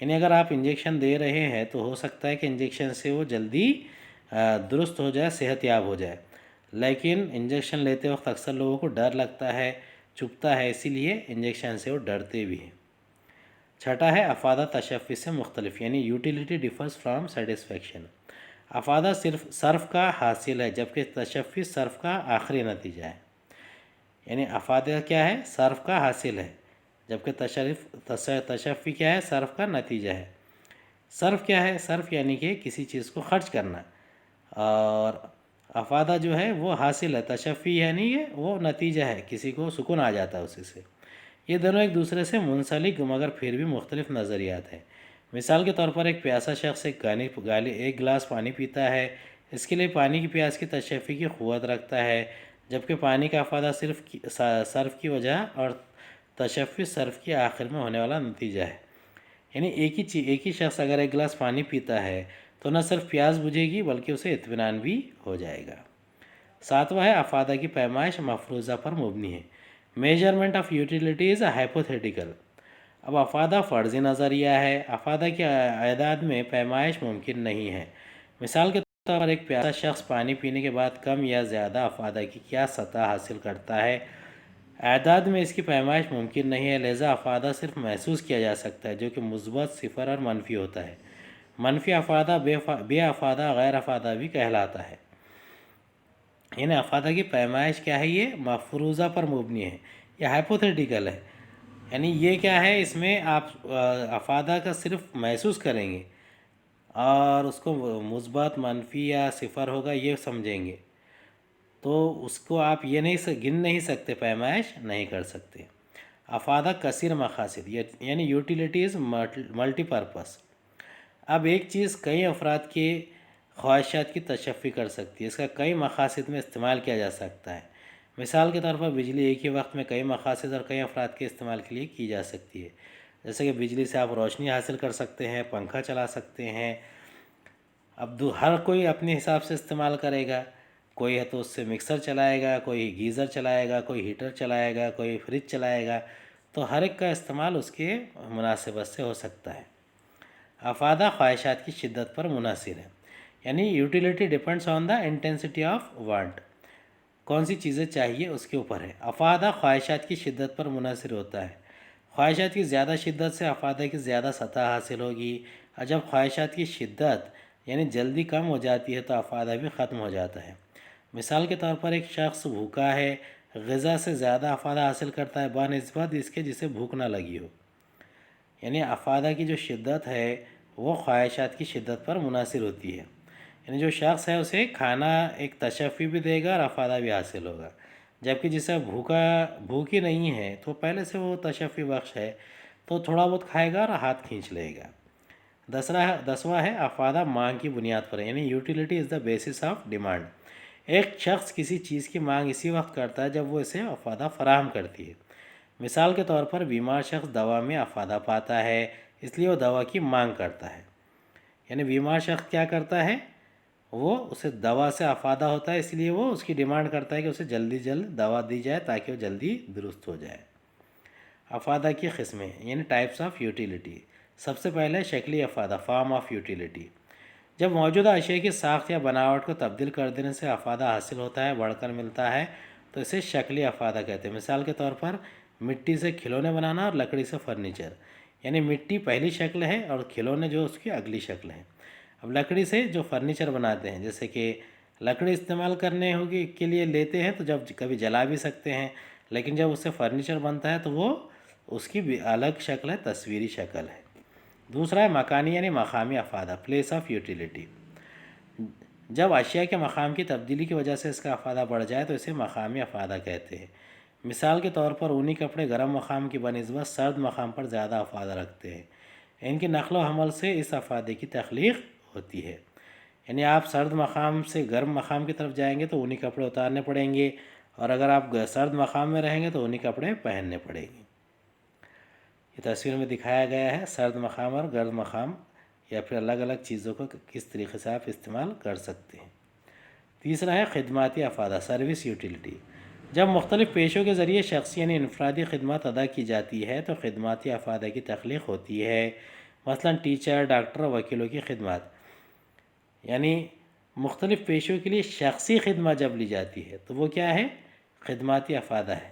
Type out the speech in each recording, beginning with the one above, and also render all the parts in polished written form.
یعنی اگر آپ انجیکشن دے رہے ہیں تو ہو سکتا ہے کہ انجیکشن سے وہ جلدی درست ہو جائے، صحت یاب ہو جائے، لیکن انجیکشن لیتے وقت اکثر لوگوں کو ڈر لگتا ہے، چبھتا ہے، اسی لیے انجیکشن سے وہ ڈرتے بھی ہیں۔ چھٹا ہے افادہ تشفی سے مختلف، یعنی یوٹیلیٹی ڈیفرز فرام سیٹسفیکشن۔ افادہ صرف صرف کا حاصل ہے جبکہ تشفی صرف کا آخری نتیجہ ہے۔ یعنی افادہ کیا ہے؟ صرف کا حاصل ہے، جبکہ تشفی کیا ہے؟ صرف کا نتیجہ ہے۔ صرف کیا ہے؟ صرف یعنی کہ کسی چیز کو خرچ کرنا، اور افادہ جو ہے وہ حاصل ہے، تشفی یعنی کہ وہ نتیجہ ہے، کسی کو سکون آ جاتا ہے اسی سے۔ یہ دونوں ایک دوسرے سے منسلک مگر پھر بھی مختلف نظریات ہیں۔ مثال کے طور پر ایک پیاسا شخص ایک گلاس پانی پیتا ہے، اس کے لیے پانی کی پیاس کی تشفی کی قوت رکھتا ہے، جبکہ پانی کا افادہ صرف کی وجہ اور تشفی صرف کی آخر میں ہونے والا نتیجہ ہے۔ یعنی ایک ہی شخص اگر ایک گلاس پانی پیتا ہے تو نہ صرف پیاس بجھے گی بلکہ اسے اطمینان بھی ہو جائے گا۔ ساتواں ہے افادہ کی پیمائش مفروضہ پر مبنی ہے۔ Measurement of utility is hypothetical. اب افادہ فرضی نظریہ ہے، افادہ کی اعداد میں پیمائش ممکن نہیں ہے۔ مثال کے طور پر ایک پیاسا شخص پانی پینے کے بعد کم یا زیادہ افادہ کی کیا سطح حاصل کرتا ہے؟ اعداد میں اس کی پیمائش ممکن نہیں ہے، لہذا افادہ صرف محسوس کیا جا سکتا ہے، جو کہ مثبت، صفر اور منفی ہوتا ہے۔ منفی افادہ بے افادہ، غیر افادہ بھی کہلاتا ہے۔ یعنی افادہ کی پیمائش کیا ہے؟ یہ مفروضہ پر مبنی ہے، یہ ہائپوتھیٹیکل ہے۔ یعنی یہ کیا ہے؟ اس میں آپ افادہ کا صرف محسوس کریں گے اور اس کو مثبت، منفی یا صفر ہوگا یہ سمجھیں گے، تو اس کو آپ یہ گن نہیں سکتے، پیمائش نہیں کر سکتے۔ افادہ کثیر مقاصد، یعنی یوٹیلیٹیز ملٹی پرپس۔ اب ایک چیز کئی افراد کے خواہشات کی تشفی کر سکتی ہے، اس کا کئی مقاصد میں استعمال کیا جا سکتا ہے۔ مثال کے طور پر بجلی ایک ہی وقت میں کئی مقاصد اور کئی افراد کے استعمال کے لیے کی جا سکتی ہے، جیسے کہ بجلی سے آپ روشنی حاصل کر سکتے ہیں، پنکھا چلا سکتے ہیں۔ اب ہر کوئی اپنے حساب سے استعمال کرے گا، کوئی ہے تو اس سے مکسر چلائے گا، کوئی گیزر چلائے گا، کوئی ہیٹر چلائے گا، کوئی فریج چلائے گا، تو ہر ایک کا استعمال اس کے مناسبت سے ہو سکتا ہے۔ افادہ خواہشات کی شدت پر منحصر ہے، یعنی utility depends on the intensity of want, کون سی چیزیں چاہیے اس کے اوپر ہے۔ افادہ خواہشات کی شدت پر منحصر ہوتا ہے، خواہشات کی زیادہ شدت سے افادہ کی زیادہ سطح حاصل ہوگی، اور جب خواہشات کی شدت یعنی جلدی کم ہو جاتی ہے تو افادہ بھی ختم ہو جاتا ہے۔ مثال کے طور پر ایک شخص بھوکا ہے، غذا سے زیادہ افادہ حاصل کرتا ہے بنسبت اس کے جسے بھوک نہ لگی ہو۔ یعنی افادہ کی جو شدت ہے وہ خواہشات کی شدت پر منحصر ہوتی ہے۔ یعنی جو شخص ہے اسے کھانا ایک تشفی بھی دے گا اور افادہ بھی حاصل ہوگا، جبکہ جسے بھوک ہی نہیں ہے تو پہلے سے وہ تشفی بخش ہے، تو تھوڑا بہت کھائے گا اور ہاتھ کھینچ لے گا۔ 10واں ہے افادہ مانگ کی بنیاد پر، یعنی utility is the basis of demand. ایک شخص کسی چیز کی مانگ اسی وقت کرتا ہے جب وہ اسے افادہ فراہم کرتی ہے۔ مثال کے طور پر بیمار شخص دوا میں افادہ پاتا ہے، اس لیے وہ دوا کی مانگ کرتا ہے۔ یعنی بیمار شخص کیا کرتا ہے؟ وہ اسے دوا سے افادہ ہوتا ہے، اس لیے وہ اس کی ڈیمانڈ کرتا ہے کہ اسے جلد دوا دی جائے تاکہ وہ جلدی درست ہو جائے۔ افادہ کی قسمیں، یعنی ٹائپس آف یوٹیلیٹی۔ سب سے پہلے شکلی افادہ، فارم آف یوٹیلیٹی۔ جب موجودہ اشیاء کی ساخت یا بناوٹ کو تبدیل کر دینے سے افادہ حاصل ہوتا ہے، بڑھ کر ملتا ہے، تو اسے شکلی افادہ کہتے ہیں۔ مثال کے طور پر مٹی سے کھلونے بنانا اور لکڑی سے فرنیچر۔ یعنی مٹی پہلی شکل ہے اور کھلونے جو اس کی اگلی شکل ہے۔ اب لکڑی سے جو فرنیچر بناتے ہیں، جیسے کہ لکڑی استعمال کرنے کے لیے لیتے ہیں تو جب کبھی جلا بھی سکتے ہیں، لیکن جب اس سے فرنیچر بنتا ہے تو وہ اس کی بھی الگ شکل ہے، تصویری شکل ہے۔ دوسرا ہے مکانی یعنی مقامی افادہ، پلیس آف یوٹیلیٹی۔ جب اشیاء کے مقام کی تبدیلی کی وجہ سے اس کا افادہ بڑھ جائے تو اسے مقامی افادہ کہتے ہیں۔ مثال کے طور پر اونی کپڑے گرم مقام کی بنسبت سرد مقام پر زیادہ افادہ رکھتے ہیں، ان کی نقل و حمل سے اس افادے کی تخلیق ہوتی ہے۔ یعنی آپ سرد مقام سے گرم مقام کی طرف جائیں گے تو اونی کپڑے اتارنے پڑیں گے، اور اگر آپ سرد مقام میں رہیں گے تو اونی کپڑے پہننے پڑیں گے۔ یہ تصویر میں دکھایا گیا ہے سرد مقام اور گرم مقام، یا پھر الگ الگ چیزوں کو کس طریقے سے آپ استعمال کر سکتے ہیں۔ تیسرا ہے خدماتی افادہ، سروس یوٹیلیٹی۔ جب مختلف پیشوں کے ذریعے شخصی یعنی انفرادی خدمات ادا کی جاتی ہے تو خدماتی افادہ کی تخلیق ہوتی ہے۔ مثلا ٹیچر، ڈاکٹر، وکیلوں کی خدمات، یعنی مختلف پیشوں کے لیے شخصی خدمات جب لی جاتی ہے تو وہ کیا ہے؟ خدماتی افادہ ہے،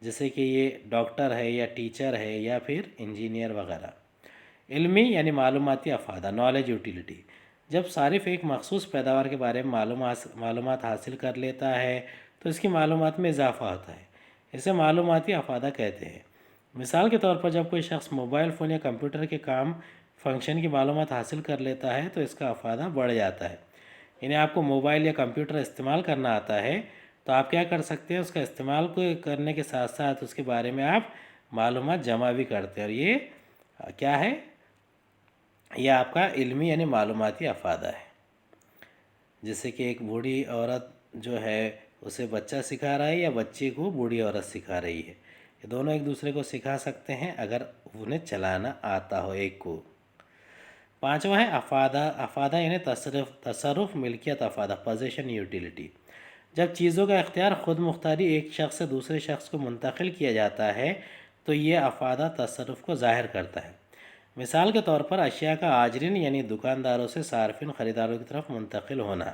جیسے کہ یہ ڈاکٹر ہے یا ٹیچر ہے یا پھر انجینئر وغیرہ۔ علمی یعنی معلوماتی افادہ، نالج یوٹیلیٹی، جب صارف ایک مخصوص پیداوار کے بارے میں معلومات حاصل کر لیتا ہے تو اس کی معلومات میں اضافہ ہوتا ہے، اسے معلوماتی افادہ کہتے ہیں۔ مثال کے طور پر جب کوئی شخص موبائل فون یا کمپیوٹر کے کام فنکشن کی معلومات حاصل کر لیتا ہے تو اس کا افادہ بڑھ جاتا ہے۔ یعنی آپ کو موبائل یا کمپیوٹر استعمال کرنا آتا ہے تو آپ کیا کر سکتے ہیں؟ اس کا استعمال کرنے کے ساتھ ساتھ اس کے بارے میں آپ معلومات جمع بھی کرتے ہیں، اور یہ کیا ہے؟ یہ آپ کا علمی یعنی معلوماتی افادہ ہے۔ جیسے کہ ایک بوڑھی عورت جو ہے اسے بچہ سکھا رہا ہے یا بچے کو بوڑھی عورت سکھا رہی ہے، یہ دونوں ایک دوسرے کو سکھا سکتے ہیں اگر انہیں چلانا آتا ہو ایک کو۔ پانچواں ہے افادہ یعنی تصرف، ملکیت افادہ، پوزیشن یوٹیلیٹی، جب چیزوں کا اختیار خود مختاری ایک شخص سے دوسرے شخص کو منتقل کیا جاتا ہے تو یہ افادہ تصرف کو ظاہر کرتا ہے۔ مثال کے طور پر اشیاء کا آجرین یعنی دکانداروں سے صارفین خریداروں کی طرف منتقل ہونا۔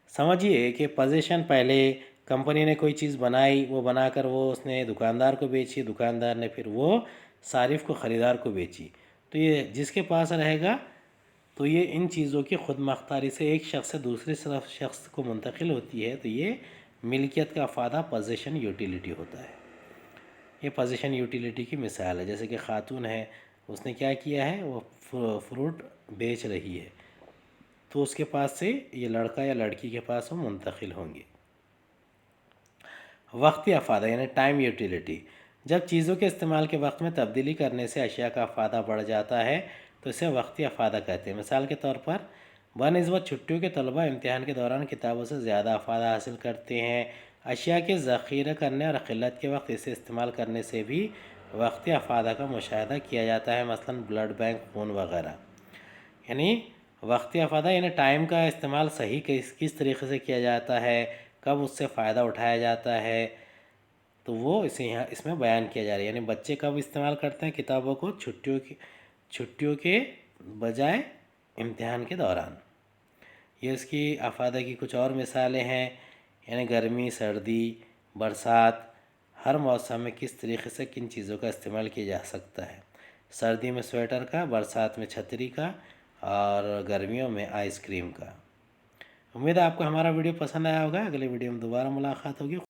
سمجھیے کہ پوزیشن، پہلے کمپنی نے کوئی چیز بنائی، وہ بنا کر وہ اس نے دکاندار کو بیچی، دکاندار نے پھر وہ صارف کو، خریدار کو بیچی، تو یہ جس کے پاس رہے گا تو یہ ان چیزوں کی خود مختاری سے ایک شخص سے دوسرے شخص کو منتقل ہوتی ہے تو یہ ملکیت کا افادہ پوزیشن یوٹیلیٹی ہوتا ہے۔ یہ پوزیشن یوٹیلیٹی کی مثال ہے، جیسے کہ خاتون ہے، اس نے کیا کیا ہے؟ وہ فروٹ بیچ رہی ہے تو اس کے پاس سے یہ لڑکا یا لڑکی کے پاس وہ منتقل ہوں گے۔ وقتی افادہ یعنی ٹائم یوٹیلیٹی، جب چیزوں کے استعمال کے وقت میں تبدیلی کرنے سے اشیاء کا افادہ بڑھ جاتا ہے تو اسے وقتی افادہ کہتے ہیں۔ مثال کے طور پر بنسبت چھٹیوں کے طلبہ امتحان کے دوران کتابوں سے زیادہ افادہ حاصل کرتے ہیں۔ اشیاء کے ذخیرہ کرنے اور قلت کے وقت اسے استعمال کرنے سے بھی وقتی افادہ کا مشاہدہ کیا جاتا ہے، مثلا بلڈ بینک، خون وغیرہ۔ یعنی وقتی افادہ یعنی ٹائم کا استعمال صحیح کس طریقے سے کیا جاتا ہے، کب اس سے فائدہ اٹھایا جاتا ہے، تو وہ اس میں بیان کیا جا رہا ہے۔ یعنی بچے کب استعمال کرتے ہیں کتابوں کو؟ چھٹیوں کے بجائے امتحان کے دوران۔ یہ اس کی افادہ کی کچھ اور مثالیں ہیں، یعنی گرمی، سردی، برسات، ہر موسم میں کس طریقے سے کن چیزوں کا استعمال کیا جا سکتا ہے۔ سردی میں سویٹر کا، برسات میں چھتری کا، اور گرمیوں میں آئس کریم کا۔ امید ہے آپ کو ہمارا ویڈیو پسند آیا ہوگا۔ اگلے ویڈیو میں دوبارہ ملاقات ہوگی۔